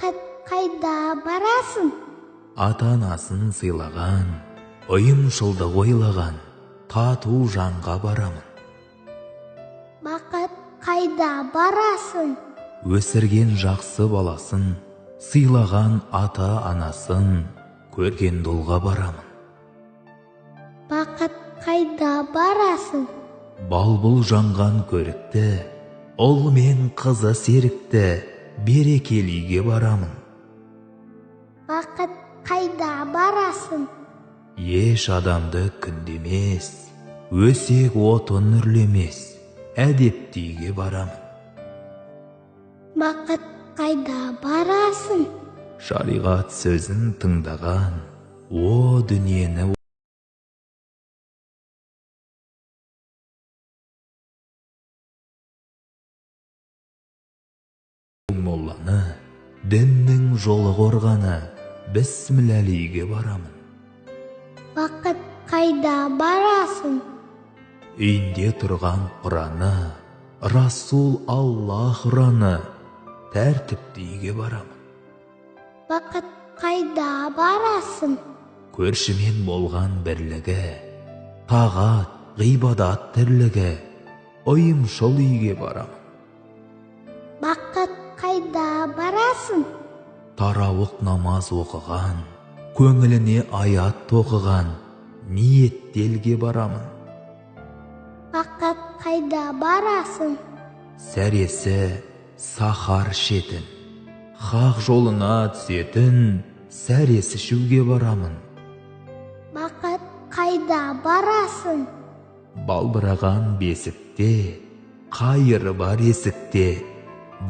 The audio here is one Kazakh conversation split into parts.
Бақыт, қайда барасың? Ата-анасын сыйлаған, ұйымшылдық ойлаған, тату жанға барамын. Бақыт, қайда барасың? Өсірген жақсы баласын, сыйлаған ата-анасын, көрген долға барамын. Бақыт, қайда барасың? Балбұл жанған көрікті, ұл мен қызы серікті, берекеліге барамын. Бақыт, қайда барасың? Еш адамды күндемес, өсек отын үрлемес, әдептіге барамын. Бақыт, қайда барасың? Шариғат сөзін тыңдаған, о дүниені молланы, діннің жолы қорғаны, бісмілләлиге барамын. Бақыт, қайда барасың? Үйінде тұрған Құраны, Расул Аллах ұраны, тәртіптіге барамын. Бақыт, қайда барасың? Көршімен болған бірлігі, тағат, ғибадат тірлігі, ұйымшыл үйге барамын. Бақыт, қайда барасың? Тарауық намаз оқыған, көңіліне аят тоқыған, ниеттелге барамын. Бақыт, қайда барасың? Сәресі сахар шетін, хақ жолына түсетін, сәресі ішуге барамын. Бақыт, қайда барасың? Балбыраған бесікте, қайыры бар есікте,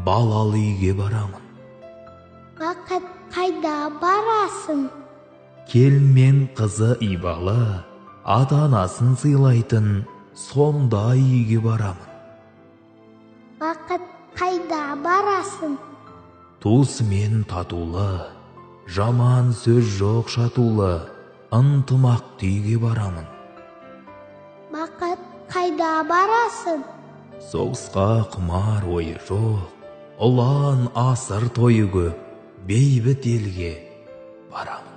балалы үйге барамын. Бақыт, қайда барасың? Келін мен қызы ибалы, ата-анасын сыйлайтын, сондай үйге барамын. Бақыт, қайда барасың? Туысымен татулы, жаман сөз жоқ шатулы, ынтымақты үйге барамын. Бақыт, қайда барасың? Соғысқа құмар ойы жоқ, ұлан асыр тойы көп, бейбіт елге барамын.